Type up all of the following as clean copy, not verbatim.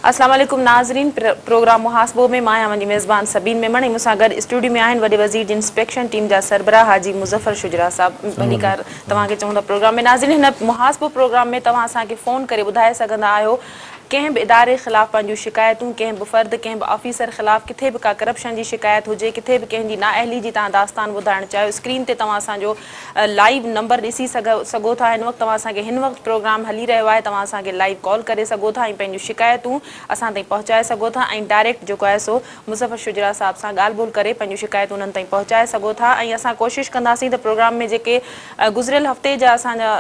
अस्सलाम वालेकुम नाज़रीन। प्रोग्राम मुहासबो में मां वञी मेज़बान सबीन मेमण ऐं मूंसां गॾु स्टूडियो में आहिनि वॾे वज़ीर जी इंस्पेक्शन टीम जा सरबराह हाजी मुज़फ़र शुजरा साहब। भलीकार तव्हांखे चऊं था प्रोग्राम में नाज़रीन, हिन मुहासबो प्रोग्राम में तव्हां असांखे फ़ोन करे ॿुधाए सघंदा आहियो कंहिं बि इदारे ख़िलाफ़ पंहिंजूं शिकायतूं, कंहिं बि फ़र्द, कंहिं बि ऑफिसर ख़िलाफ़ किथे बि का करप्शन जी शिकायत हुजे, किथे बि कंहिंजी नाअहली जी तव्हां दास्तान ॿुधाइणु चाहियो, स्क्रीन ते तव्हां असांजो लाइव नंबर ॾिसी सघो था। हिन वक़्तु तव्हां असांखे हिन वक़्तु प्रोग्राम हली रहियो आहे, तव्हां असांखे लाइव कॉल करे सघो था ऐं पंहिंजूं शिकायतूं असां ताईं पहुचाए सघो था ऐं डायरेक्ट जेको आहे सो मुज़फ़र शुजरा साहब सां ॻाल्हि ॿोल करे पंहिंजूं शिकायतूं उन्हनि ताईं पहुचाए सघो था। ऐं असां कोशिशि कंदासीं त प्रोग्राम में जेके गुज़िरियल हफ़्ते जा असांजा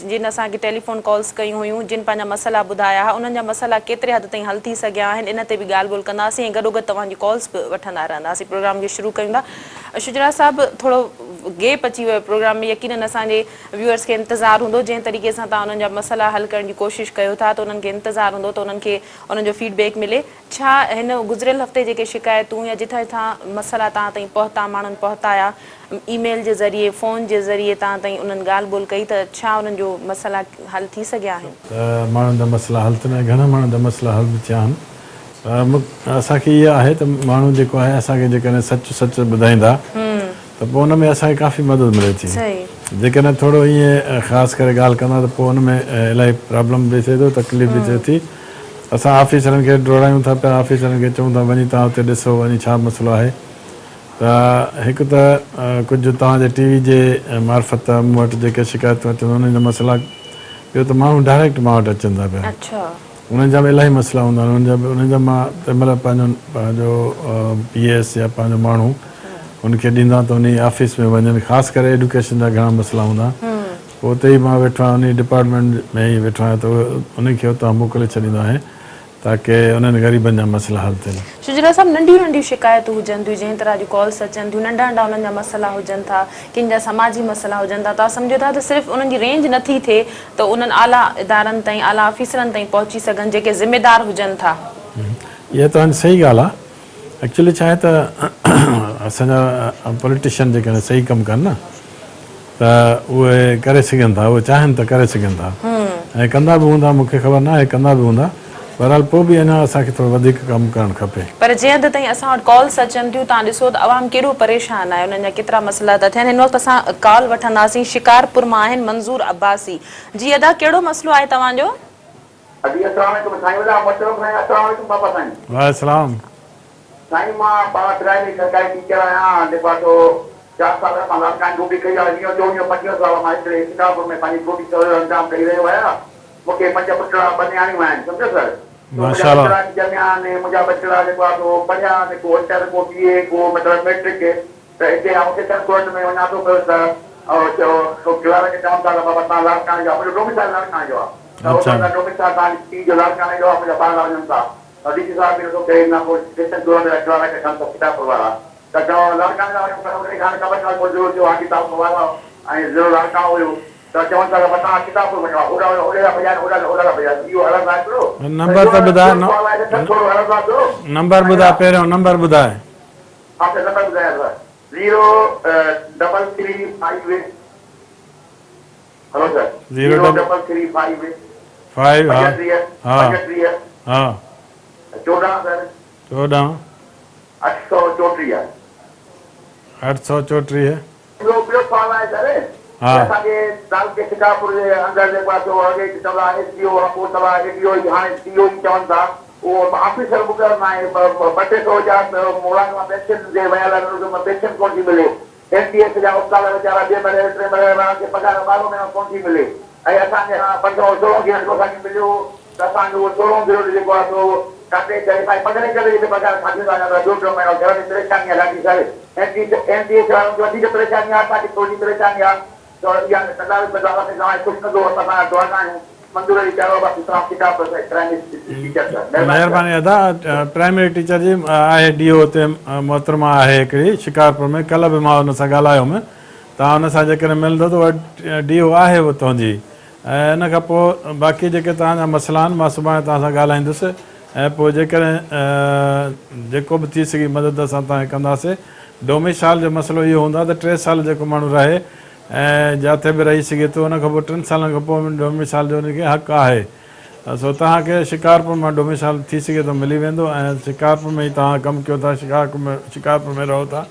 जिन असांखे टेलीफोन कॉल्स कयूं हुयूं, जिन पंहिंजा मसइला ॿुधाया हुआ, उन्हनि जा मसइला केतिरे हद ताईं हल थी सघिया आहिनि, इन ते बि ॻाल्हि ॿोल कंदासीं ऐं गॾोगॾु तव्हांजी कॉल्स बि वठंदा रहंदासीं। प्रोग्राम खे शुरू कयूं था। शुजरा साहब, थोरो गैप अची वियो प्रोग्राम में, यकीनन असांजे व्यूअर्स खे इंतज़ारु हूंदो जंहिं तरीक़े सां तव्हां उन्हनि जा मसइला हल करण जी कोशिशि कयो था, त उन्हनि खे इंतज़ारु हूंदो त उन्हनि खे उन्हनि जो फीडबैक मिले। छा हिन गुज़िरियल हफ़्ते जेके शिकायतूं या जिथां जिथां मसइला तव्हां ताईं पहुता, माण्हुनि पहुताया ईमेल जे ज़रिए, फ़ोन जे ज़रिए तव्हां ताईं उन्हनि ॻाल्हि ॿोल कई, त छा उन्हनि जो मसइला हल थी सघिया आहिनि? माण्हुनि जा मसइला हल त न, घणा माण्हुनि जा मसइला हल बि थिया आहिनि। असांखे इहा आहे त माण्हू जेको आहे असांखे जेकॾहिं सच ॿुधाईंदा त पोइ हुन में असांखे काफ़ी मदद मिले थी। जेकॾहिं थोरो ईअं ख़ासि करे ॻाल्हि कंदा त पोइ हुन में इलाही प्रॉब्लम बि थिए थो, तकलीफ़ बि थिए थी। असां ऑफिसरनि खे डोड़ायूं था पिया, ऑफिसरनि खे चऊं था वञी तव्हां हुते ॾिसो, वञी छा मसइलो आहे। त हिकु त कुझु तव्हांजे टीवी जे मार्फत मूं वटि जेके शिकायतूं अचनि उन्हनि जा मसइला, ॿियो त माण्हू डायरेक्ट मां वटि अचनि था पिया, उन्हनि जा बि इलाही मसइला हूंदा आहिनि। उन्हनि जा मां तंहिं महिल पंहिंजो PS या पंहिंजो माण्हू उनखे ॾींदा त उन ऑफिस में वञनि। ख़ासि करे एडुकेशन जा घणा मसइला हूंदा, पोइ उते ई मां वेठो आहियां, उन डिपार्टमेंट में ई वेठो आहियां, त उनखे उतां मोकिले छॾींदो आहियां ताकी उन्हनि ग़रीबनि जा मसइला हल थियनि। शुजरा साहब, नंढियूं नंढियूं शिकायतूं हुजनि थियूं, जंहिं तरह जूं कॉल्स अचनि थियूं, नंढा नंढा उन्हनि जा मसइला हुजनि था, कंहिंजा समाजी मसइला हुजनि था, तव्हां सम्झो था त सिर्फ़ु उन्हनि जी रेंज नथी थिए त उन्हनि आला इदारनि ताईं, आला ऑफिसरनि ताईं पहुची सघनि जेके ज़िम्मेदार हुजनि था? इहा त सही ॻाल्हि आहे। एक्चुअली छा आहे त असांजा पॉलिटिशियन जेके आहिनि सही कमु कनि न, त उहे करे सघनि था, उहे चाहिनि त करे सघनि था ऐं कंदा बि हूंदा, मूंखे ख़बर न आहे, कंदा बि हूंदा। बहरहाल पोइ बि अञा असांखे थोरो वधीक कमु करणु खपे। पर जंहिं हद ताईं असां वटि कॉल्स अचनि थियूं, तव्हां ॾिसो त अवाम केॾो परेशान आहे, उन्हनि जा केतिरा मसइला था थियनि। हिन वक़्तु असां कॉल वठंदासीं, शिकारपुर मां आहिनि मंज़ूर अब्बासी। जी अदा, कहिड़ो मसइलो आहे तव्हांजो? वालेकुम साईं, मां पाण प्राइमरी सरकारी टीचर आहियां। जेको आहे सो 4 साल मां लड़का ड्यूटी कई आहे। 25 साल मां हिते शिकारपुर में पंहिंजी ड्यूटी अंजाम कई रहियो आहियां। मूंखे 5 पुटड़ा 2 नियाणियूं आहिनि, सम्झो सर। मुंहिंजा बचड़ा ॼमिया आहिनि, मुंहिंजा बचड़ा जेको आहे सो पढ़िया आहिनि, को इंटर, को BA, को मतिलबु मैट्रिक। त हिते ऑफिसर कोर्ट में वञा थो पियो त क्लर्क खे चवनि था त बाबा तव्हां लड़काणे जो आहे, मुंहिंजो डोमिसाइल लड़काणे जो आहे, त उहो डोमिसाइल तव्हांजी पीउ जो लड़काणे जो आहे, मुंहिंजा ॿार वञनि था। डीसी साहब ने तो के ना को स्टेशन जो है क्लारा के काम सकता परवारा त जो लड़का ने उनके खाने का बच्चा को जो आगे किताब परवारा आई जरूर लड़का हो त चवन था बता किताब पर बचा ओड़ा भैया यो अलग बात करो। नंबर तो बता, नंबर बता, पहिरियों नंबर बुधाए। हां सर, नंबर बुधाए सर 03358। हेलो सर, 03358 5 हां 14 सर 14 834 834 है। ॿियो सवाल आहे सर, असांजे तालुके शिकारपुर जे अंदरि जेको आहे सो अॻे चवंदा SDO, पोइ चवंदा ADO, हाणे CO चवनि था। उहो ऑफिसर मुक़ररु न आहे। 200 जा मुलाज़िम पेंशन जे वियल आहिनि, पेंशन कोन थी मिले। NDS जा उस्ताद वीचारा 2 महीने 3 महीने खे पघार 12 महीना कोन थी मिले। ऐं असांखे 1516 खे असांखे मिलियो त असांजो 16 पीरियड जेको आहे सो काटे करे भाई 15 करे पघार खाधी था। 2 महीना घर में परेशानी आहे ॾाढी सारी। NDS वारनि खे वधीक परेशानी आहे, असांखे थोरी परेशानी आहे। त इहा सरकार बदिलाव खे तव्हां ख़ुशि कंदो, असां दुआ आहियूं। मंज़ूर जी करो बस इतना शिकारपुर से प्राइमरी टीचर। मेहरबानी अदा। प्राइमरी टीचर जी आहे DO ते मोहतरमा आहे हिकिड़ी शिकारपुर में। कल्ह बि मां हुन सां ॻाल्हायोमि। तव्हां हुन सां जेकॾहिं मिलंदो त उहा DO आहे उतां जी। ऐं इन खां पोइ बाक़ी जेके तव्हांजा मसइला आहिनि मां सुभाणे तव्हां सां ॻाल्हाईंदुसि ऐं पोइ जेकॾहिं जेको बि थी सघी मदद असां तव्हांखे कंदासीं। डोमिसाइल जो मसइलो इहो हूंदो आहे त 3 साल जेको माण्हू रहे ऐं जिथे बि रही सघे थो, उन खां पोइ 3 सालनि खां पोइ डोमिसाइल जो उनखे हक़ु आहे। सो तव्हांखे शिकारपुर मां डोमिसाइल थी सघे थो मिली वेंदो ऐं शिकारपुर में ई तव्हां कमु कयो था शिकारपुर में रहो था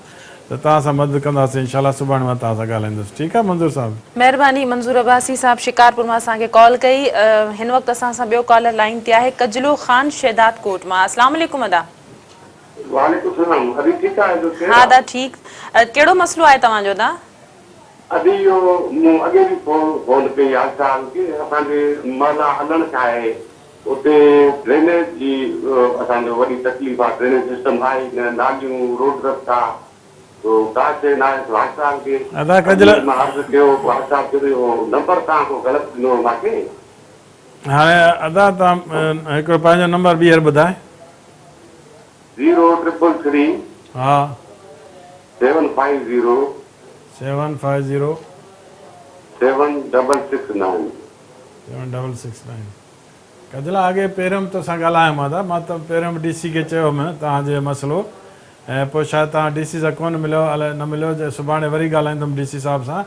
त तव्हां सां मदद कंदासीं इंशाल्लाह सुभाणे मां तव्हां सां ॻाल्हाईंदुसि ठीकु आहे मंज़ूर साहिबु महिरबानी मंज़ूर अब्बासी साहब शिकारपुर मां असांखे कॉल कई हिन वक़्तु असां सां ॿियो कॉलर लाइन ते आहे कजलो ख़ान शहदाद कोट मां अस्सलाम वालेकुम अदा वालेकुम सलाम अभी ठीक है हा अदा ठीकु कहिड़ो मसइलो आहे तव्हांजो अदा अभी यो अगे भी फोन पे याद था कि असांजे महला हलण चाहे उते ड्रेनेज जी असांजो वॾी तकलीफ़ आहे ड्रेनेज सिस्टम आहे न नालियूं रोड रस्ता तो काचे ना वास्ता के अदा कजला मार्ग कयो वास्ता कयो नंबर तव्हां ग़लति ॾिनो मूंखे हाणे अदा तव्हां हिकिड़ो पंहिंजो नंबर ॿीहर ॿुधाए 0333 हा 750 750 7669 7669 कजला अॻे पहिरियों बि तोसां ॻाल्हायो मां त पहिरियों बि DC खे चयोमांइ तव्हांजो मसइलो ऐं पोइ शायदि तव्हां DC सां कोन मिलियो अलाए न मिलियो जे सुभाणे वरी ॻाल्हाईंदुमि DC साहिब सां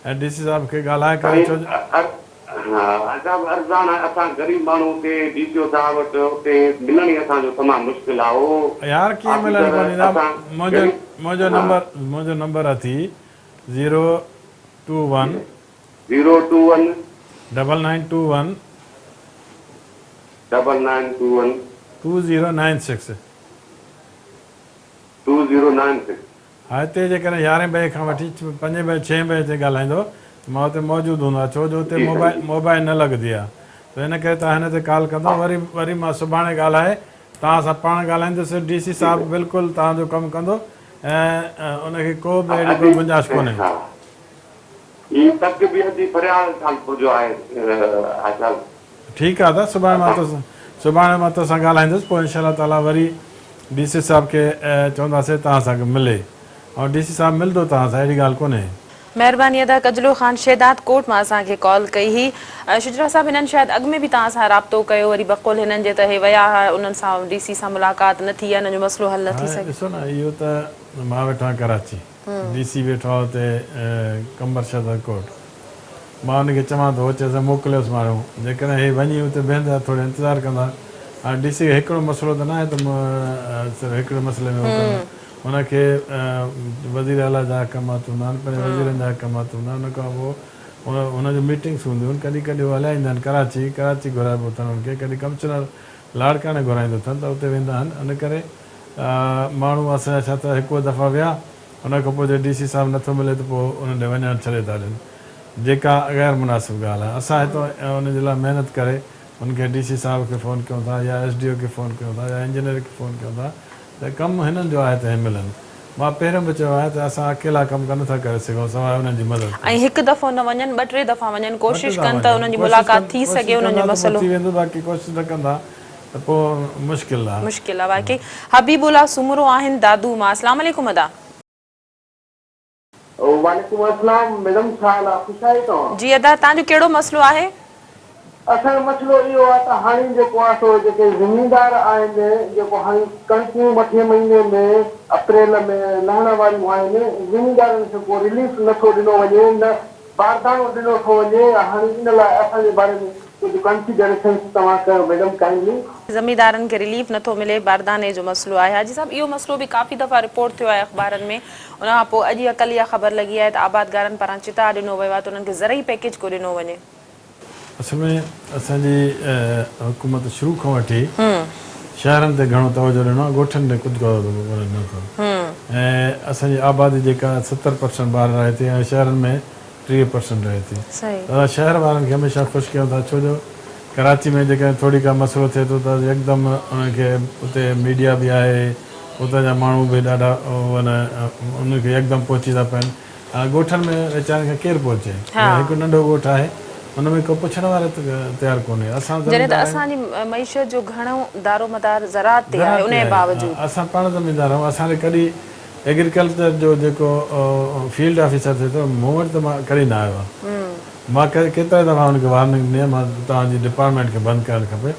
ऐं DC साहिब खे ॻाल्हाए करे छो असां ग़रीब माण्हू खे DCO साहिब वटि उते मिलण ई असांजो तमामु मुश्किल आहे यार कीअं मिलण पवंदी मुंहिंजो नंबर अथी 021 9921 9921 2096 2096 हा हिते जेकॾहिं 11 बजे खां वठी 5 बजे 6 बजे ते ॻाल्हाईंदो मां हुते मौजूदु हूंदो आहे छो जो हुते मोबाइल न लॻंदी आहे त हिन करे तव्हां हिन ते कॉल कंदो वरी मां सुभाणे ॻाल्हाए तव्हां सां पाण ॻाल्हाईंदुसि DC साहिबु बिल्कुलु तव्हांजो कमु कंदो ऐं उनखे को बि अहिड़ी कोई गुंजाइश कोन्हे ठीकु आहे त सुभाणे मां तोसां ॻाल्हाईंदुसि पोइ इंशाल्लाह ताला वरी DC साहिब खे चवंदासीं तव्हां सां मिले ऐं DC साहिबु मिलंदो तव्हां सां अहिड़ी ॻाल्हि कोन्हे महिरबानी अदा कजलो ख़ान शहदाद कोट मां असांखे कॉल कई हुई शुजरा साहिबु हिननि शायदि अॻु में बि तव्हां सां राब्तो कयो वरी बक़ौल हिननि जे त हे विया हुआ उन्हनि सां DC सां मुलाक़ात न थी आहे हिन जो मसइलो हल न थी सघे ॾिसो न इहो त मां वेठो आहियां कराची DC वेठो आहे हुते कंबर शहदाद कोट मां हुनखे चवां थो अचे असां मोकिलियोसि माण्हू जेकॾहिं हे वञी हुते बीहंदा थोरो इंतज़ारु कंदा हाणे DC खे हिकिड़ो मसइलो त न आहे त सिर्फ़ु हिकिड़े मसइले में हुनखे वज़ीर आला जा अहकामात हूंदा आहिनि पंहिंजे वज़ीरनि जा अहकामात हूंदा आहिनि हुन खां पोइ हुनजूं मीटिंग्स हूंदियूं आहिनि कॾहिं कॾहिं उहे हलाईंदा आहिनि कराची घुराइबो अथनि हुनखे कॾहिं कमिश्नर लाड़काणे घुराईंदो अथनि त उते वेंदा आहिनि इन करे माण्हू असांजा छा त हिकु दफ़ा विया हुन खां पोइ जे DC साहिबु नथो मिले त पोइ उन ॾे वञणु छॾे था ॾियनि जेका ग़ैर मुनासिबु ॻाल्हि आहे असां हितां हुनजे लाइ महिनत करे हुनखे DC साहिब खे फ़ोन कयूं था या SDO खे फ़ोन कयूं था या इंजीनियर खे फ़ोन कयूं था त कमु हिननि जो आहे त हे मिलनि मां पहिरियों बि चयो आहे त असां अकेला कमु कोन था करे सघूं सवाइ हुननि जी मदद ऐं हिकु दफ़ो न वञनि 2-3 दफ़ा वञनि कोशिशि कनि त हुननि जी मुलाक़ात थी सघे हुननि जो मसइलो थी वेंदो बाक़ी कोशिशि न कंदा त पोइ मुश्किल आहे वाकई हबीबुल्ला सुमरो आहिनि दादू मां अस्सलाम वालेकुम अदा वालेकुम अस्सलाम मैडम छा हाल आहे ख़ुशि आहियो तव्हां जी अदा तव्हांजो कहिड़ो मसइलो आहे असांजो मसइलो इहो आहे त हाणे जेको आहे सो जेके ज़मीनदार आहिनि जेको हाणे कणिकूं मथे महीने में अप्रैल में लहण वारियूं आहिनि ज़मीनदारनि खे को रिलीफ नथो ॾिनो वञे न बारदानो ॾिनो थो वञे हाणे इन लाइ असांजे बारे में कुझु कंसिडरेशन तव्हां कयो मैडम काइंडली ज़मींदारनि खे रिलीफ नथो मिले बारदाने जो मसइलो आहे हाजी साहिबु इहो मसइलो बि काफ़ी दफ़ा रिपोर्ट थियो आहे अख़बारनि में उन खां पोइ अॼु या कल्ह इहा ख़बर लॻी आहे त आबादगारनि पारां चिता ॾिनो वियो आहे त उन्हनि खे ज़रई पैकेज को ॾिनो वञे असल में असांजी हुकूमत शुरू खां वठी शहरनि ते घणो तवजो ॾिनो आहे ॻोठनि ते कुझु नथो ऐं असांजी आबादी जेका 70% ॿार रहे थी ऐं शहरनि में 30% रहे थी त शहर वारनि खे हमेशह ख़ुशि कयूं था छो जो कराची में जेकॾहिं थोरी का मसइलो थिए थो त यकदमि उनखे उते मीडिया बि आहे उतां जा माण्हू बि ॾाढा उनखे यकदमि पहुची था पवनि ॻोठनि में वीचारनि खे केरु पहुचे हिकु नंढो ॻोठु आहे हुनमें को पुछण वारो तयारु कोन्हे असांजी मईशत जो घणो दारोमदार ज़राअत ते आहे उन जे बावजूद असां पाण ज़मीनदार आहियूं असांखे कॾहिं एग्रीकल्चर जो जेको फील्ड ऑफिसर थिए थो मूं वटि त मां कॾहिं न आयो आहे मां केतिरा दफ़ा हुनखे वार्निंग ॾिनी आहे मां तव्हांजी डिपार्टमेंट खे बंदि करणु खपे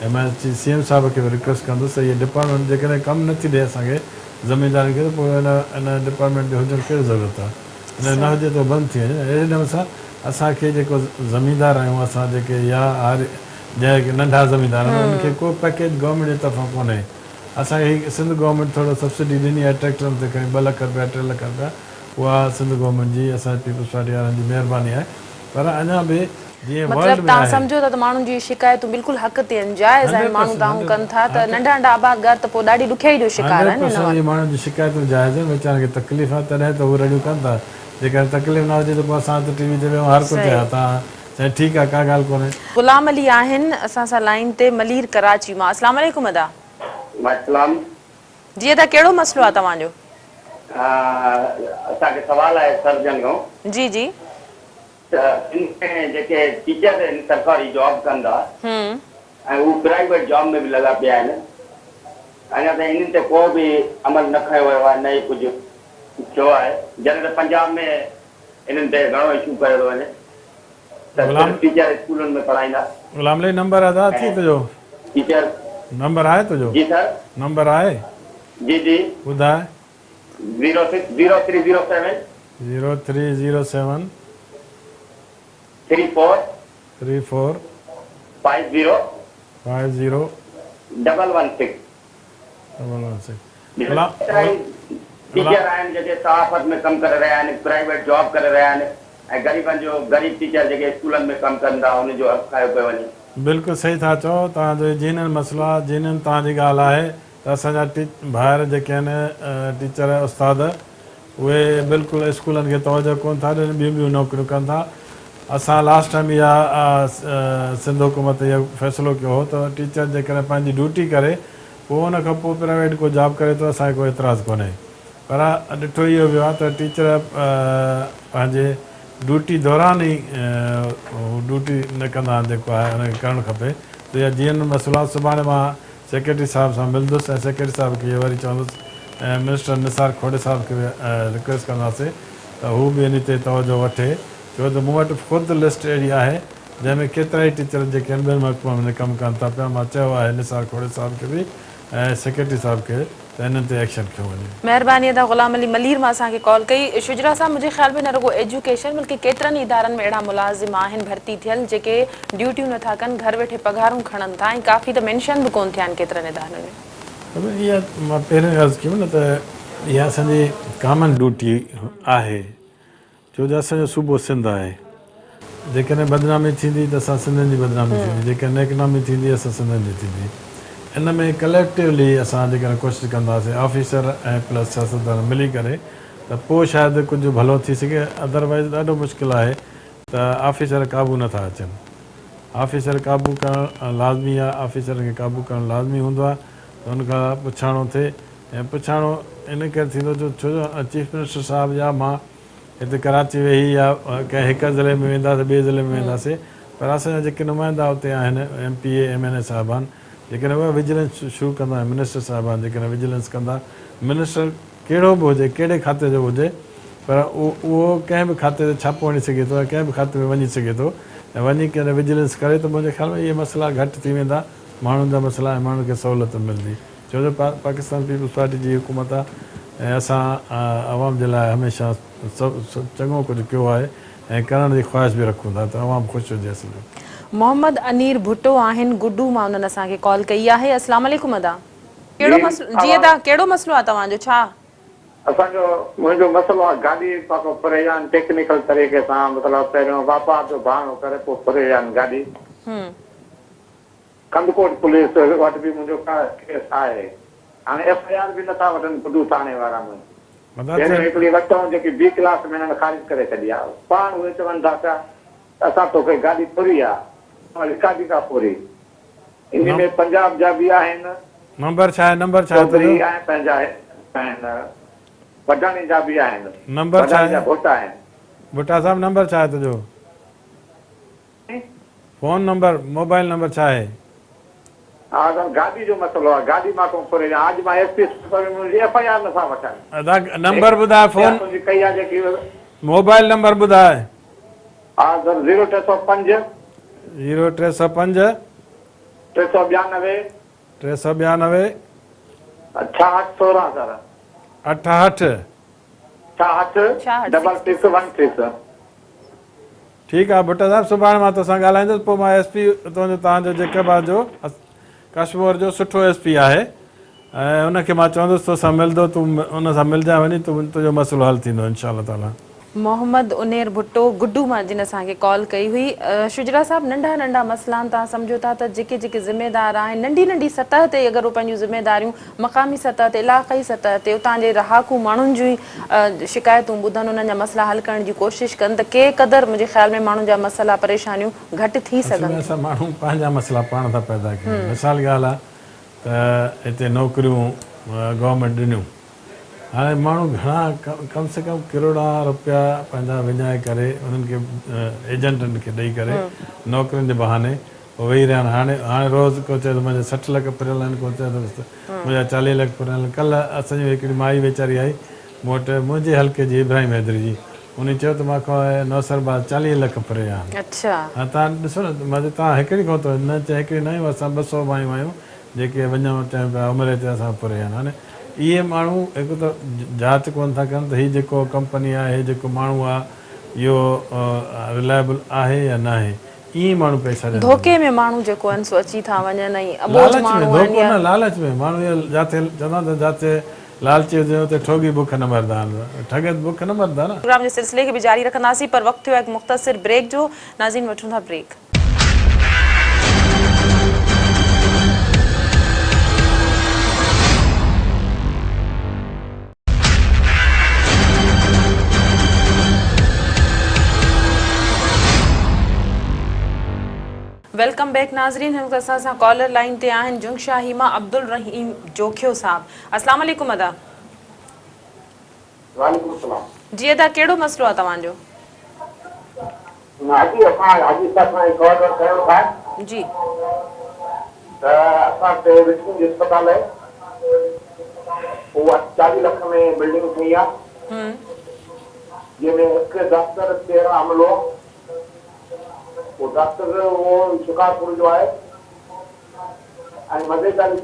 ऐं मां CM साहिब खे बि रिक्वेस्ट कंदुसि इहा डिपार्टमेंट जेकॾहिं कमु नथी ॾिए असांखे ज़मीनदारनि खे त पोइ इन डिपार्टमेंट जो हुजणु कहिड़ी ज़रूरत आहे न हुजे त बंदि थी वञे अहिड़े नमूने सां असांखे जेको ज़मीनदार आहियूं असां जेके या जंहिं नंढा ज़मीनदार आहिनि उनखे को पैकेज गवर्नमेंट जे तरफ़ां कोन्हे। असांखे सिंध गवर्नमेंट थोरो सब्सिडी ॾिनी आहे ट्रैक्टरनि ते खणी 2 लख रुपया 3 लख रुपया, उहा सिंध गवर्नमेंट जी असांजी पीपल्स पार्टी वारनि जी महिरबानी आहे। पर अञा बि जीअं वर्ल्ड मतलब में तव्हां आहे सम्झो था त माण्हुनि जी शिकायतूं बिल्कुलु हक़ ते आहिनि, जाइज़ आहिनि, माण्हू दाऊं कनि था त नंढा नंढा आबाद घर त पोइ ॾाढी ॾुखियाई जो शिकार आहिनि हिन 100% माण्हुनि जी शिकायतूं जाइज़ आहिनि, वीचारनि खे तकलीफ़ आहे तॾहिं त उहे रड़ियूं कनि था। जेकर तकलीफ़ न हुजे त पोइ असां त टीवी ते वियूं हर कुझु आहे, तव्हां चए ठीकु आहे का ॻाल्हि कोन्हे। गुलाम अली आहिनि असां सां लाइन ते मलीर कराची मां। अस्सलाम वालेकुम अदा। वालेकुम जी अदा, कहिड़ो मसलो आहे तव्हांजो? असांखे सवाल आहे सर्जन खां जी जी। त इनमें जेके टीचर आहिनि सरकारी जॉब कंदा ऐं हू प्राइवेट जॉब में बि लॻा पिया आहिनि, अञा ताईं इन्हनि ते को बि अमल न कयो वियो आहे, न ई कुझु थियो आहे। जॾहिं त पंजाब में इन्हनि ते घणो इशू कयो थो वञे त टीचर स्कूलनि में पढ़ाईंदा। गुलाम अली नंबर अदा थी तुंहिंजो? टीचर नंबर आहे तुंहिंजो? जी सर। नंबर आहे? जी जी ॿुधाए। 0307 0307 34 34 50 50 116। टीचर आहिनि जेके सहाफ़त में कमु करे रहिया आहिनि, प्राइवेट जॉब करे रहिया आहिनि, ऐं ग़रीबनि जो गरीब टीचर जेके स्कूलनि में कमु कनि था उनजो हक़ खायो पियो वञे। बिल्कुलु सही था चओ। तव्हांजो जीननि मसइलो आहे, जीननि तव्हांजी ॻाल्हि आहे त असांजा ॿाहिरि जेके आहिनि टीचर उस्ताद उहे बिल्कुलु स्कूलनि खे तवजो कोन था ॾियनि, ॿियूं नौकरियूं कनि था। असां लास्ट टाइम इहा सिंध हुकूमत इहो फ़ैसिलो कयो हो त टीचर जेकॾहिं पंहिंजी ड्यूटी करे पोइ उन खां पोइ प्राइवेट को जॉब करे थो, असांखे कोई एतिराज़ु कोन्हे। पर ॾिठो इहो वियो आहे त टीचर पंहिंजे ड्यूटी दौरान ई ड्यूटी न कंदा आहिनि, जेको आहे हुनखे करणु खपे। त इहा जीअं मसइला सुभाणे मां सेक्रेटरी साहिब सां मिलंदुसि ऐं सेक्रेटरी साहिब खे वरी चवंदुसि ऐं मिनिस्टर निसार खोड़े साहिब खे रिक्वेस्ट कंदासीं त हू बि इन ते तवजो वठे, छो त मूं वटि ख़ुदि लिस्ट अहिड़ी आहे जंहिंमें केतिरा ई टीचर जेके आहिनि ॿियनि महकमनि में कमु कनि था पिया। मां चयो आहे निसार खोड़े साहिब खे बि ऐं सेक्रेटरी साहिब खे त हिननि ते एक्शन खयो वञे। महिरबानी अदा। गुलाम अली मलीर मां असांखे कॉल कई। शुजरा साहब, मुंहिंजे ख़्याल में न रुगो एजुकेशन बल्कि केतिरनि ई इदारनि में अहिड़ा मुलाज़िम आहिनि भर्ती थियल जेके ड्यूटियूं नथा कनि, घर वेठे पघारूं खणनि था ऐं काफ़ी त मेंशन बि कोन थिया आहिनि केतिरनि इदारनि में। इहा मां पहिरियों अर्ज़ु कयो न त इहा असांजी कॉमन ड्यूटी आहे, छो जो असांजो सूबो सिंध आहे। जेकॾहिं बदनामी थींदी त असां सिंधियुनि जी बदनामी थींदी, जेकॾहिं नेकनामी थींदी असां सिंधियुनि जी थींदी। इन में कलेक्टिवली असां जेकॾहिं कोशिशि कंदासीं ऑफिसर ऐं प्लस सियासतदान मिली करे त पोइ शायदि कुझु भलो थी सघे। अदरवाइज़ ॾाढो मुश्किल आहे त ऑफिसर क़ाबू नथा अचनि। ऑफिसर क़ाबू करणु लाज़मी आहे, ऑफिसरनि खे क़ाबू करणु लाज़मी हूंदो आहे त हुनखां पुछाणो थिए। ऐं पुछाणो इन करे थींदो छो जो चीफ मिनिस्टर साहिबु या मां हिते कराची वेही या कंहिं हिकु ज़िले में वेंदासीं ॿिए ज़िले में वेंदासीं, पर असांजा जेके नुमाइंदा हुते आहिनि MPA MNA साहिबान, जेकॾहिं उहे विजिलेंस शुरू कंदा आहिनि, मिनिस्टर साहिबान जेकॾहिं विजिलेंस कंदा, मिनिस्टर कहिड़ो बि हुजे कहिड़े खाते जो हुजे, पर उहो कंहिं बि खाते ते छापो हणी सघे थो ऐं कंहिं बि खाते में वञी सघे थो ऐं वञी करे विजिलेंस करे त मुंहिंजे ख़्याल में इहे मसइला घटि थी वेंदा, माण्हुनि जा मसइला ऐं माण्हुनि खे सहूलियत मिलंदी। छो जो पाकिस्तान पीपल्स पार्टी जी हुकूमत आहे ऐं असां आवाम जे लाइ हमेशह चङो कुझु कयो आहे ऐं करण जी ख़्वाहिश बि रखूं था त आवाम ख़ुशि हुजे। असांजो मोहम्मद अनीर भुट्टो आहिनि गुड्डू मां, उन्हनि असांखे कॉल कई आहे। अस्सलाम वालेकुम अदा। कहिड़ो मसलो? जी अदा, कहिड़ो मसलो आहे तव्हांजो? छा असांजो मुंहिंजो मसइलो आहे गाॾी पाको परेशान टेक्निकल तरीक़े सां, मतिलबु पहिरियों वापार जो बहानो करे पोइ परेशान गाॾी कंदकोट पुलिस वटि बि मुंहिंजो केस आहे। हाणे FIR बि नथा वठनि पुडू थाणे वारा में। हिकिड़ी वठूं जेकी B क्लास में हिननि ख़ारिज करे छॾी आहे। पाण उहे चवनि था पिया असां तोखे गाॾी पूरी आहे, रिकार्डी खां पूरी। इन में पंजाब जा बि आहिनि, नंबर छा आहे? नंबर छा आहे? ऐं पंहिंजा आहिनि वडाणी जा बि आहिनि। नंबर छा आहे? भुट्टा आहिनि। भुट्टा साहब नंबर छा आहे तुंहिंजो? फोन नंबर मोबाइल नंबर छा आहे? हा गाॾी जो मसइलो आहे, गाॾी मां कोन पूरी। अॼु मां SP FIR नथा वठनि। नंबर ॿुधाए, फोन कई आहे जेकी मोबाइल नंबर ॿुधाए। हा सर 0305 0305 392 392 68 16 सर 68 66 66 136 ठीकु आहे भुट्टा साहिबु, सुभाणे मां तोसां ॻाल्हाईंदुसि, पोइ मां SP तुंहिंजो तव्हांजो जेकबाद जो कश्मीर जो सुठो SP आहे, ऐं उनखे मां चवंदुसि तोसां मिलंदो, तूं उन सां मिलजांइ वञी, तुंहिंजो मसइलो हल थींदो इनशा ताला। मोहम्मद उनेर भुट्टो गुड्डू मां जिन असांखे कॉल कई हुई। शुजरा साहब, नंढा नंढा मसइला आहिनि, तव्हां सम्झो था त जेके जेके ज़िम्मेदार आहिनि नंढी नंढी सतह ते अगरि उहे पंहिंजूं ज़िम्मेदारियूं मक़ामी सतह ते, इलाक़ाई सतह ते उतां जे रहाकू माण्हुनि जूं शिकायतूं ॿुधनि, उन्हनि जा मसइला हल करण जी कोशिशि कनि त के क़दुरु मुंहिंजे ख़्याल में माण्हुनि जा मसइला परेशानियूं घटि थी सघनि। असां माण्हू पंहिंजा मसइला पाण था पैदा कयूं। मिसाल ॻाल्हि आहे त हिते नौकरियूं गवर्नमेंट ॾिनियूं, हाणे माण्हू घणा कम से कम करोड़ा रुपया पंहिंजा विञाए करे उन्हनि खे एजेंटनि खे ॾेई करे नौकरियुनि जे बहाने वेही रहिया आहिनि। हाणे रोज़ु को चए थो मुंहिंजा 60 लख पुरियल आहिनि, को चए थो मुंहिंजा 40 लख पुरियल आहिनि। कल्ह असांजी हिकिड़ी माई वीचारी आई मूं वटि, मुंहिंजे हल्के जी इब्राहिम हैदरी जी, उन चयो त मां नौसरबाज़ 40 लख पुरिया आहिनि। अच्छा, हा तव्हां ॾिसो न, मां तव्हां हिकिड़ी कोन थो न चए, हिकिड़ी न आहियूं असां 200 मायूं आहियूं जेके वञूं चाहियूं पिया उमिरि ते असां पुरे आहिनि। हाणे इहे माण्हू हिकु त जांच कोन था कनि त हीअ जेको कंपनी आहे, हीअ जेको माण्हू आहे, इहो रिलायबल आहे या न आहे। ईअं माण्हू पैसा ॾियनि, धोखे में माण्हू जेको आहिनि सो अची था वञनि, ऐं लालच में, धोखो न लालच में माण्हू इहो जिते चवंदा त जिते लालची हुजे उते ठोगी बुख न मरदा आहिनि, ठगत बुख न मरदा न। प्रोग्राम जे सिलसिले खे बि जारी रखंदासीं, पर वक़्तु थियो आहे हिकु मुख़्तसिर ब्रेक जो। नाज़रीन, वठूं था ब्रेक। वेलकम बैक नाज़रीन। हिन वक़्तु असां सां कॉलर लाइन ते आहिनि जुंगशाही मां अब्दुल रहीम जोखियो साहब। अस्सलाम वालेकुम अदा। वालेकुम सलाम जी अदा, कहिड़ो मसइलो आहे तव्हांजो? हाजी हाजी साहब खां कॉल कयो था जी त असांखे विष्णु अस्पताल आहे, उहा 40 लख में बिल्डिंग ठही आहे, जंहिंमें हिकु डॉक्टर 13 अमलो, वो डॉक्टर वो शिकारपुर जो आहे ऐं मदे ताईं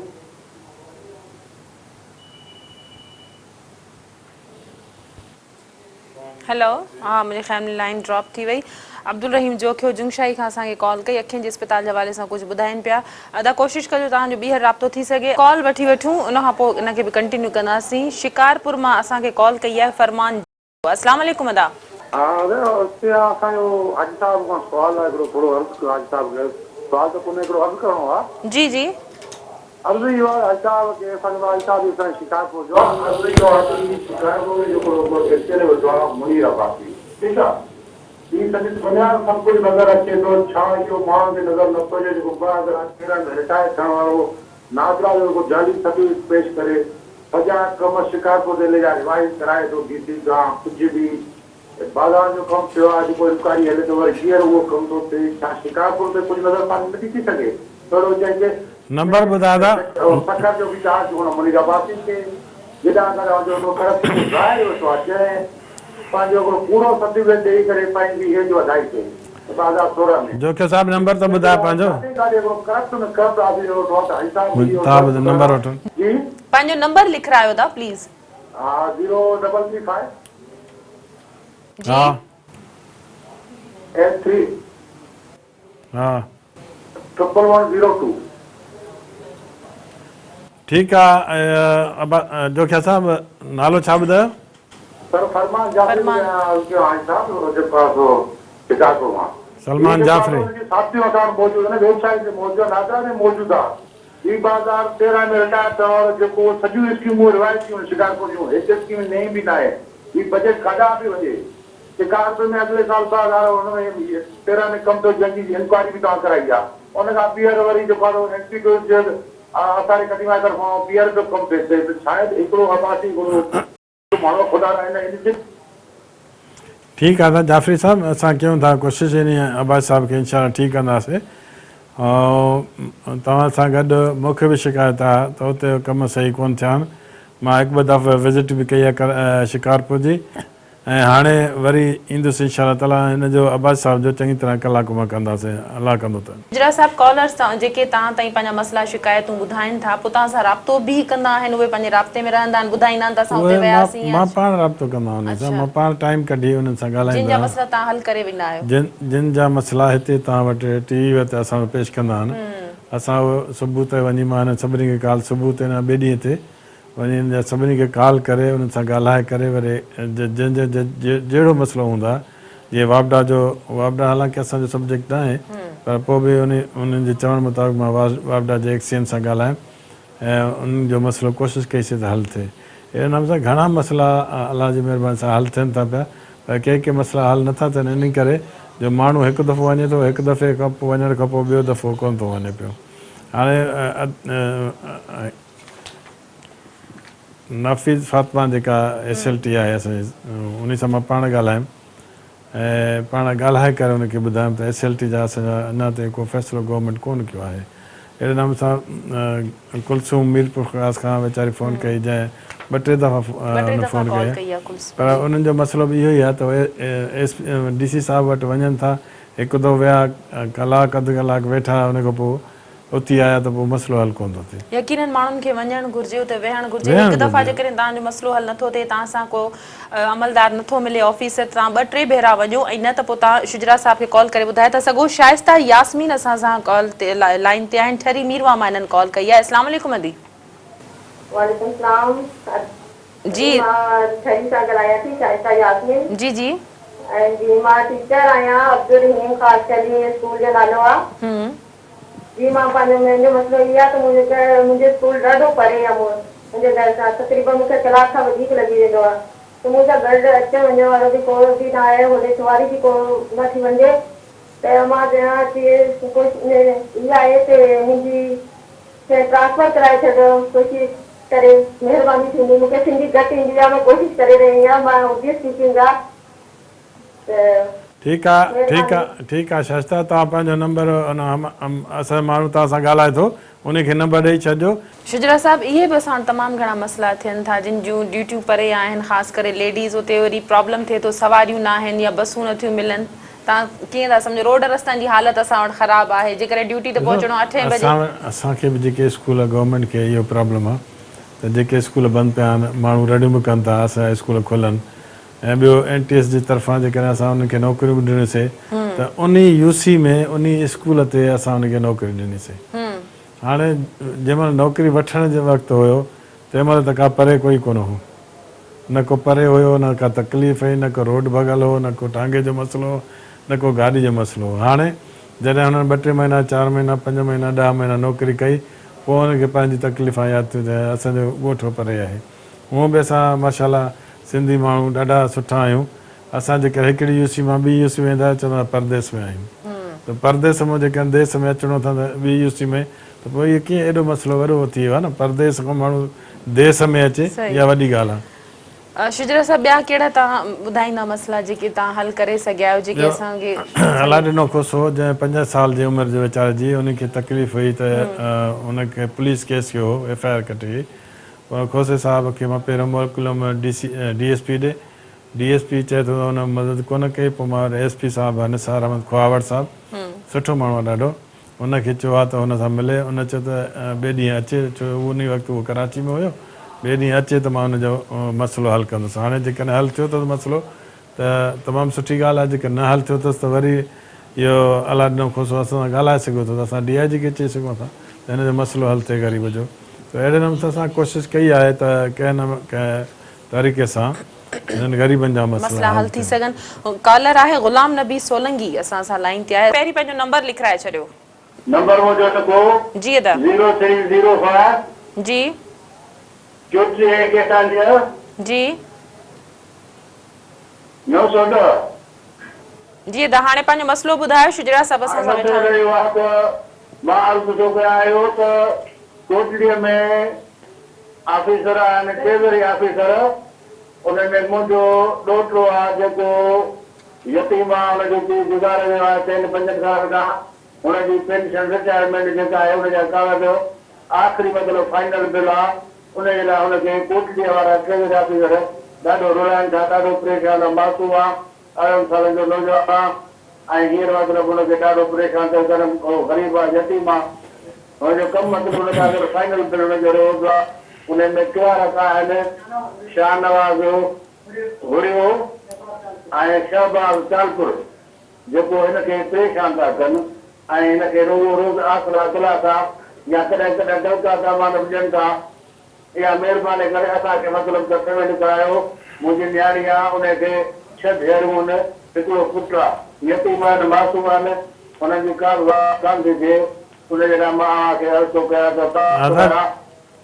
हेलो, हाँ मुंहिंजे ख़्याल में लाइन ड्रॉप थी वई। अब्दुल रहीम जोखियो जुंगशाही खां असांखे कॉल कई, अखियुनि जे अस्पताल जे हवाले सां कुझु ॿुधाइनि पिया। अदा कोशिशि कजो तव्हांजो ॿीहर राब्तो थी सघे, कॉल वठी वठूं, उनखां पोइ इनखे बि कंटिन्यू कंदासीं। शिकारपुर मां असांखे कॉल कई आहे फरमान। अस्सलाम वालेकुम अदा। असांजो हाजी साहब खां सुवाल आहे, हिकिड़ो थोरो अर्ज़ु हाजी साहब खे सुवाल त कोन्हे, हिकिड़ो अर्ज़ु करिणो आहे। जी जी, अर्ज़ु इहो आहे हाजी साहब खे, असांजो हाजी साहब असांजे शिकारपुर जो अर्ज़ु इहो आहे, शिकारपुर में जेको एचएल वेठो आहे मुनीर अब्बासी, ठीकु आहे, हीअ सॼी दुनिया सभु कुझु नज़र अचे थो, छा इहो माण्हुनि खे नज़र नथो अचे जेको 2013 में रिटायर थियण वारो नादरा जो जेको जाली सर्टिफिकेट पेश करे सॼा कम शिकारपुर ज़िले जा रिवाइज कराए थो, डीसी खां कुझु बि बाज़ार जो कमु थियो आहे, जेको इंक्वायरी हले थो, वरी हींअर उहो कमु थो थिए, छा शिकारपुर ते कुझु नज़र पाणी नथी थी सघे? थोरो चइजे नंबर ॿुधाए दा। सरकार जो बि चार्ज हुन मुनीर अब्बासी खे जेॾा करे करप्शन ज़ाहिर वेठो आहे, जंहिं पंहिंजो हिकिड़ो पूरो सर्टिफिकेट ॾेई करे पंहिंजी एज वधाई अथई 2016 में। जोखियो साहब नंबर त ॿुधाए पंहिंजो, तव्हां नंबर वठो जी, पंहिंजो नंबर लिखायो था प्लीज़। 0335 हा 83 हा 1102। ठीकु आहे। जोखिया साहब नालो छा ॿुधायो? सर फरमान जाफरी जो हाजी साहब जे पास शिकारपुर मां सलमान जाफरी साथियों अकाउंट मौजूद है, वेबसाइट पे मौजूद है, नादरा में मौजूद है। 2013 में रिटायर थियो और जेको सॼियूं स्कीमूं रिवाइज थियूं शिकारपुर जूं, हिकु स्कीम नई बि न आहे, ही बजट काॾा बि वञे। शिकारपुर में अॻिले साल 2013 में कमु थियो, जंहिंजी इंक्वायरी बि तव्हां कराई आहे, उनखां ॿीहर वरी जेको आहे इंस्टीट्यूट जे असांजे कटिंगा तरफ़ां ॿीहर जो कमु थिए, शायदि हिकिड़ो अबासी माण्हू ख़ुदा रहंदा। ठीकु आहे त जाफ़री साहब असां कयूं था कोशिशि इन अब्बास साहब खे इंशाल्लाह ठीकु कंदासीं। ऐं तव्हां सां गॾु मूंखे बि शिकायत आहे त हुते कम सही कोन थिया आहिनि। मां हिकु ॿ दफ़ा विज़िट बि कई आहे शिकारपुर जी, ऐं हाणे वरी ईंदुसि इंशा ताला हिन जो अब्बास साहिब जो चङी तरह कलाक मां कंदासीं, अलाह कंदो त। शुजरा साहब कॉलर्स जेके तव्हां ताईं पंहिंजा मसइला शिकायतूं ॿुधाइनि था पोइ तव्हां सां राब्तो बि कंदा आहिनि, उहे पंहिंजे राब्ते में रहंदा आहिनि, ॿुधाईंदा आहिनि त असां उते वियासीं? मां पाण राब्तो कंदो आहियां उन्हनि सां, मां पाण टाइम कढी उन्हनि सां ॻाल्हाईंदो जिन जा आहियां। मसइला तव्हां हल करे वेंदा आहियो? जिन जा मसइला हिते तव्हां वटि टीवी ते असां वटि पेश कंदा आहिनि, असां उहो सुबुह ते वञी मां हिन सभिनी खे कॉल सुबुह ते न ॿिए ॾींहं ते वञी हिन जा सभिनी खे कॉल करे उन्हनि सां ॻाल्हाए करे वरी जंहिंजो जहिड़ो मसइलो हूंदो आहे, जीअं वापडा हालांकि असांजो सब्जेक्ट न आहे पर पोइ बि उन्हनि जे चवण मुताबिक़ मां वापडा जे एक्सियन सां ॻाल्हायुमि ऐं उन्हनि जो मसइलो कोशिशि कईसीं त हल थिए। अहिड़े नमूने सां घणा मसइला अलाह जी महिरबानी सां हल थियनि था पिया, पर के मसइला हल नथा थियनि इन करे जो माण्हू हिकु दफ़ो वञे थो, हिकु दफ़े खां पोइ वञण खां पोइ ॿियो दफ़ो कोन थो वञे पियो। हाणे नाफ़िज़ फातिमा जेका SLT आहे असांजी, उन सां मां पाण ॻाल्हायुमि ऐं पाण ॻाल्हाए करे उनखे ॿुधायुमि त SLT जा असांजा अञा ताईं को फ़ैसिलो गवर्नमेंट कोन कयो आहे। अहिड़े नमूने सां कुलसूम मीरपुर ख़ासि खां वीचारी फ़ोन कई, जंहिं ॿ टे दफ़ा फ़ोन कई, पर उन्हनि जो मसइलो बि इहो ई आहे त उहे DC साहिब वटि वञनि था, हिकु दफ़ो विया कलाक अधु कलाकु वेठा, उन खां पोइ उथी आया त पोइ मसइलो हल कोन थो थिए। यकीनन माण्हुनि खे वञणु घुर्जे, उते वेहणु घुर्जे। हिकु दफ़ा जेकॾहिं तव्हांजो मसइलो हल नथो थिए, तव्हां सां को अमलदार नथो मिले, ऑफिसर, तव्हां 2-3 भेरा वञो ऐं न त पोइ तव्हां शुजरा साहिब खे कॉल करे ॿुधाए था सघो। शाइस्ता यास्मीन असां सां कॉल ते लाइन ते आहिनि, ठरी मीरवा मां हिननि कॉल कई आहे। अस्सलाम वालेकुम अदी। वालेकुम सलाम जी, मां ठरी सां ॻाल्हायां थी, शाइस्ता यास्मीन। जी जी जी मां टीचर आहियां, अब्दुल रहीम ख़ासि स्कूल जो नालो आहे। जी मां मुंहिंजो मसइलो इहो आहे त मुंहिंजो स्कूल ॾाढो परे आहे मुंहिंजे घर सां, तक़रीबन मूंखे कलाक खां वधीक लॻी वेंदो आहे। त मूंसां गॾु अचण वञण वारो बि को बि न आहे, होॾे सवारी बि को न थी वञे, त मां चाहियां की इहा आहे त मुंहिंजी ट्रांसफर कराए छॾियो, कोशिशि करे महिरबानी थींदी। मूंखे सिंधी घटि ईंदी आहे, मां कोशिशि करे रही आहियां, मां OBS टीचिंग आहे। ठीकु आहे शाइस्ता, तव्हां पंहिंजो नंबर असांजो माण्हू तव्हां सां ॻाल्हाए थो, उनखे नंबर ॾेई छॾिजो। शुजरा साहब इहे बि असां तमामु घणा मसइला थियनि था जिन जूं ड्यूटियूं परे आहिनि, ख़ासि करे लेडीज़, उते वरी प्रॉब्लम थिए थो, सवारियूं न आहिनि या बसूं नथियूं मिलनि। तव्हां कीअं था सम्झो, रोड रस्तनि जी हालत असां वटि ख़राबु आहे, जेकॾहिं ड्यूटी ते पहुचणो 8 बजे। असांखे बि जेके स्कूल गवर्नमेंट खे इहो प्रॉब्लम आहे त जेके स्कूल बंदि पिया आहिनि, माण्हू रड़ियूं बि कनि था असांजा स्कूल खुलनि, ऐं ॿियो NTS जी तरफ़ां जेकॾहिं असां उनखे नौकरियूं बि ॾिनीसीं त उन UC में उन स्कूल ते असां उनखे नौकरी ॾिनीसीं। हाणे जंहिंमहिल नौकरी वठण जे वक़्तु हुयो तंहिंमहिल त का परे कोई कोन हो, न को परे हुयो, न का तकलीफ़ हुई, न को रोड भॻल हो, न को टांगे जो मसइलो हो, न को गाॾी जो मसइलो हो। हाणे जॾहिं हुननि 2-3 महीना 4 महीना 5 महीना 10 महीना नौकरी कई, पोइ हुनखे पंहिंजी तकलीफ़ यादि थियूं थियनि। असांजो ॻोठु परे आहे, हूअं बि असां माशाल्लाह सिंधी माण्हू ॾाढा सुठा आहियूं। असां जेके हिकिड़ी UC मां ॿी UC वेंदा चवंदा परदेस में आहियूं, त परदेस मां जेके देश में अचिणो अथनि ॿी UC में, त पोइ इहो कीअं एॾो मसइलो वॾो थी वियो आहे न, परदेस खां माण्हू देश में अचे, इहा वॾी ॻाल्हि आहे। शुजरा साहब ॿिया कहिड़ा तव्हां ॿुधाईंदा मसइला जेके तव्हां हल करे सघिया आहियो, जेके असांखे? अलाह ॾिनो ख़ुशि हो, जंहिं 5 साल जी उमिरि जे वीचारे जी उनखे तकलीफ़ हुई त उनखे पुलिस केस कयो हो, FIR कटी हुई। पर खोसे साहिब खे मां पहिरियों मोकिलियुमि DSP ॾे, DSP चए थो हुन मदद कोन कई, पोइ मां SP साहिबु निसार अहमद खुआवड़ साहिबु, सुठो माण्हू आहे ॾाढो, उनखे चयो आहे त हुन सां मिले। उन चयो त ॿिए ॾींहुं अचे, छो उन वक़्तु उहो कराची में हुयो, ॿिए ॾींहुं अचे त मां हुनजो मसइलो हल कंदुसि। हाणे जेकॾहिं हल थियो अथसि मसइलो त तमामु सुठी ॻाल्हि आहे, जेके न हल थियो अथसि त वरी इहो अलाह ॾिनो ख़ुशि हो, असां ॻाल्हाए सघूं था, त असां DIG खे चई सघूं था त हिन जो मसइलो हल थिए ग़रीब जो। त अहिड़े नमूने सां असां कोशिशि कई आहे त कंहिं तरीक़े सां हिननि ग़रीबनि जा मसइला हल थी सघनि। कॉलर आहे गुलाम नबी सोलंगी असां सां लाइन ते आहे, पहिरीं पंहिंजो नंबर लिखाए छॾियो। नंबर मुंहिंजो लिखो जी अदा। 0305 जी 3441 जी 910। जी अदा, हाणे पंहिंजो मसइलो ॿुधायो। शुजरा साहब असां सां वेठा आहिनि। मां अर्ज़ु थो कयां आहियो त कोटड़ीअ में ऑफिसर आहिनि, ट्रेज़री ऑफिसर, उनमें मुंहिंजो ॾोहिटो आहे जेको यतीम आहे, हुनजो पीउ गुज़ारे वियो आहे 3-5 साल खां। हुनजी पेंशन रिटायरमेंट जेका आहे हुनजा कागज़ आख़िरी मतिलबु फाइनल बिल आहे, उनजे लाइ हुनखे कोटड़ीअ वारा ट्रेज़री ऑफिसर ॾाढो रुलाइनि था, ॾाढो परेशान आहे। मासूम आहे, 18 सालनि जो नौजवान आहे ऐं हींअर मतिलबु हुनखे ॾाढो परेशान थियो, ग़रीब आहे, यतीम आहे। हुनजो कमु मतिलबु हुनखां अगरि फाइनल पिण हुनजो रहंदो आहे, उन में कहिड़ा रखा आहिनि, शाहनवाज़ हुरियो ऐं शहबाज़ चालपुर, जेको हिनखे परेशान था कनि ऐं हिनखे रोज़ आसरा दिला था या कॾहिं कॾहिं दौका सामान ॾियनि था। इहा महिरबानी करे असांखे मतिलबु त पेमेंट करायो। मुंहिंजी न्याणी आहे, उनखे 6 धीअरूं आहिनि, हिकिड़ो पुटु आहे, यतीम आहिनि, मासूम आहिनि, हुननि जी कान थी थिए। उनजे लाइ मां खे अर्ज़ु कयां त तव्हां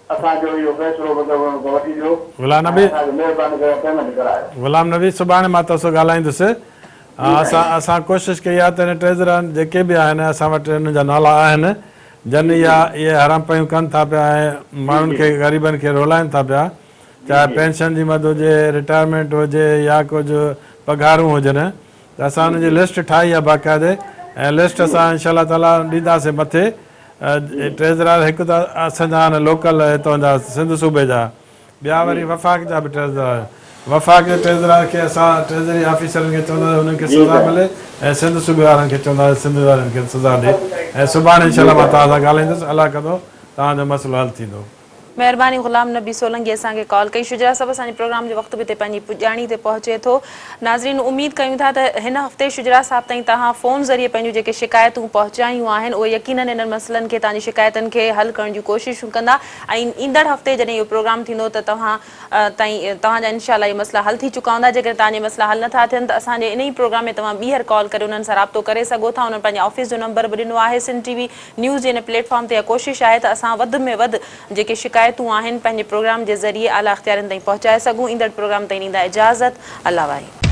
असांजो इहो फ़ैसिलो मतिलबु वठी ॾियो, महिरबानी करे पेमेंट करायो। गुलाम नबी, सुभाणे मां तोसां ॻाल्हाईंदुसि। असां कोशिशि कई आहे त हिन ट्रेज़रनि जेके बि आहिनि असां वटि हिन जा नाला आहिनि जन इहे हराम पयूं कनि था पिया ऐं माण्हुनि खे ग़रीबनि खे रुलाइनि था पिया, चाहे पेंशन जी मदद हुजे, रिटायरमेंट हुजे या कुझु पघारूं हुजनि, त असां हुनजी लिस्ट ठाही आहे बाक़ाइदे ऐं लिस्ट असां इंशाअल्लाह ताला ॾींदासीं मथे। ट्रेज़रर हिकु त असांजा आहिनि लोकल हितां जा सिंध सूबे जा, ॿिया वरी वफ़ाक़ जा बि ट्रेज़रर। वफ़ाक़ जे ट्रेज़रर खे असां ट्रेज़री ऑफिसरनि खे चवंदासीं हुननि खे सज़ा मिले ऐं सिंध सूबे वारनि खे चवंदासीं सिंध वारनि खे सज़ा ॾिए। ऐं सुभाणे इंशाअल्लाह मां तव्हां सां ॻाल्हाईंदुसि, अलाह कंदो तव्हांजो मसइलो हल थींदो। महिरबानी गुलाम नबी सोलंकी असांखे कॉल कई। शुजरा साहब, असांजे प्रोग्राम जो वक़्तु बि हिते पंहिंजी पुॼाणी ते पहुचे थो। नाज़रीन, उमेद कयूं था त हिन हफ़्ते शुजरा साहब ताईं तव्हां फ़ोन ज़रिए पंहिंजूं जेके शिकायतूं पहुचायूं आहिनि उहे यकीनन इन्हनि मसइलनि खे, तव्हांजी शिकायतुनि खे हल करण जूं कोशिशूं कंदा ऐं ईंदड़ हफ़्ते जॾहिं इहो प्रोग्राम थींदो त तव्हांजा इनशाअल्लाह इहे मसइला हल थी चुका हूंदा। जेकर तव्हांजे मसइला हल नथा थियनि त असांजे इन ई प्रोग्राम में तव्हां ॿीहर कॉल करे उन्हनि सां राब्तो करे सघो था। उन्हनि पंहिंजे ऑफिस जो नंबर बि ॾिनो आहे। सिंध टीवी न्यूज़ जे हिन प्लेटफॉर्म ते कोशिशि आहे त असां वधि में वधि जेके शिकायतूं आहिनि पंहिंजे प्रोग्राम जे ज़रिए आला अख़्तियारनि ताईं पहुचाए सघूं। ईंदड़ प्रोग्राम ताईं ॾींदा इजाज़त। अल्लाह वाहे।